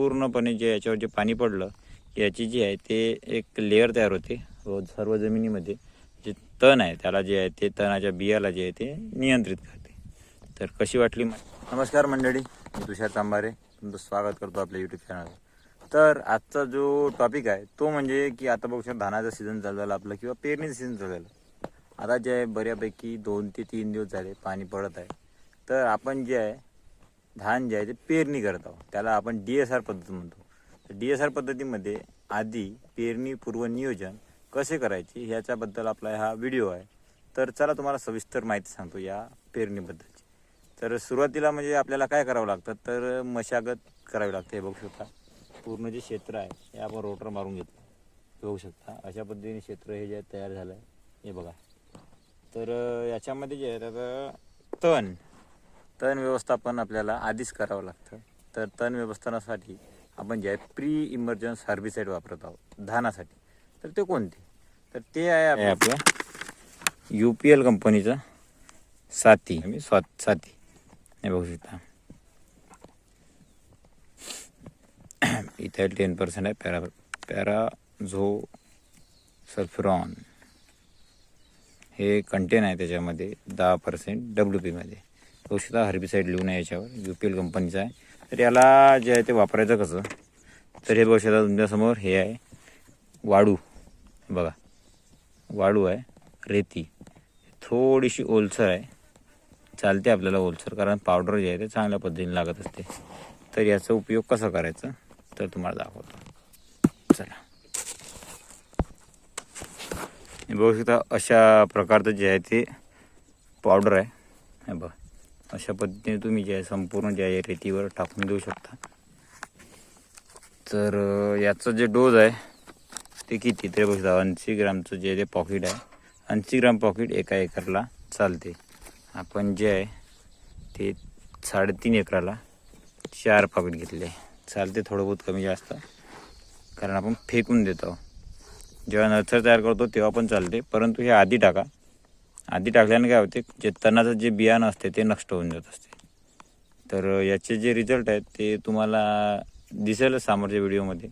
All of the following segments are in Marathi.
पूर्णपणे जे याच्यावर जे पाणी पडलं याची जी आहे ते एक लेअर तयार होते व सर्व जमिनीमध्ये जे तण आहे त्याला जे आहे ते तणाच्या बियाला जे आहे ते नियंत्रित करते. तर कशी वाटली? नमस्कार मंडळी, मी तुषार तांबारे तुमचं स्वागत करतो आपल्या यूट्यूब चॅनलवर. तर आजचा जो टॉपिक आहे तो म्हणजे की आता बघू शकता धानाचा सीझन चालू झाला आपलं किंवा पेरणीचं सीझन चालू झालं. आता जे आहे बऱ्यापैकी 2 ते 3 दिवस झाले पाणी पडत आहे. तर आपण जे आहे धान जे आहे ते पेरणी करत आहोत, त्याला आपण DSR पद्धत म्हणतो. तर DSR पद्धतीमध्ये आधी पेरणी पूर्व नियोजन कसे करायचे ह्याच्याबद्दल आपला हा व्हिडिओ आहे. तर चला तुम्हाला सविस्तर माहिती सांगतो या पेरणीबद्दलची. तर सुरुवातीला म्हणजे आपल्याला काय करावं लागतं, तर मशागत करावी लागते. हे बघू शकता पूर्ण जे क्षेत्र आहे हे आपण रोटर मारून घेतलं. बघू शकता अशा पद्धतीने क्षेत्र हे जे तयार झालं आहे हे बघा. तर याच्यामध्ये जे आहे आता तण व्यवस्थापन आपल्याला आधीच करावं लागतं. तर तण व्यवस्थापनासाठी आपण जे आहे प्री इमर्जन्स हर्बिसाईड वापरत आहोत धानासाठी. तर ते कोणते? तर ते आहे आपलं UPL कंपनीचं साथी. साथी हे बघू शकता इथं 10% आहे. पॅराझो सल्फ्युरॉन हे कंटेन आहे, त्याच्यामध्ये 10% WP मध्ये. बघू शकता हर्बिसाईड लिहून आहे याच्यावर, UPL कंपनीचं आहे. तर याला जे आहे ते वापरायचं कसं, तर हे बघू शकता तुमच्यासमोर हे आहे वाळू. बघा वाळू आहे, रेती थोडीशी ओलसर आहे. चालते आपल्याला ओलसर, कारण पावडर जे आहे ते चांगल्या पद्धतीने लागत असते. तर याचा उपयोग कसा करायचा तर तुम्हाला दाखवतो. चला हे बघू शकता अशा प्रकारचं जे आहे ते पावडर आहे. हे बघा अशा पद्धतीने तुम्ही जे आहे संपूर्ण जे आहे रेतीवर टाकून देऊ शकता. तर याचं जे डोज आहे ते किती ते बघू शकता 80 ग्रामचं जे ते पॉकेट आहे. 80 ग्राम पॉकेट एका एकरला चालते. आपण जे आहे ते 3.5 एकराला 4 पॉकेट घेतले. चालते थोडं बहुत कमी जास्त, कारण आपण फेकून देतो. जेव्हा नर्सरी तयार करतो तेव्हा पण चालते, परंतु हे आधी टाका. आधी टाकल्याने काय होते, जे तणाचं जे बियाणं असते ते नष्ट होऊन जात असते. तर याचे जे रिझल्ट आहेत ते तुम्हाला दिसेलच समोरच्या व्हिडिओमध्ये.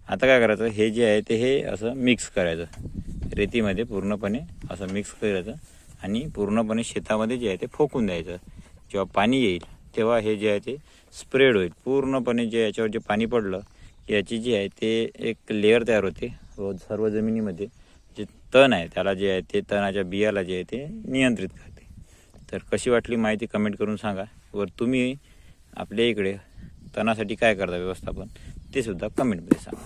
आता काय करायचं, हे जे आहे ते हे असं मिक्स करायचं रेतीमध्ये, पूर्णपणे असं मिक्स करायचं आणि पूर्णपणे शेतामध्ये जे आहे ते फोकून द्यायचं. जेव्हा पाणी येईल तेव्हा हे जे आहे ते स्प्रेड होईल. पूर्णपणे जे याच्यावर जे पाणी पडलं याची जी आहे ते एक लेअर तयार होते व सर्व जमिनीमध्ये जे तण आहे त्याला जे आहे ते तणाच्या बियाला जे आहे ते नियंत्रित करते. तर कशी वाटली माहिती कमेंट करून सांगा. व तुम्ही आपल्या इकडे तणासाठी काय करता व्यवस्थापन ते सुद्धा कमेंटमध्ये सांगा.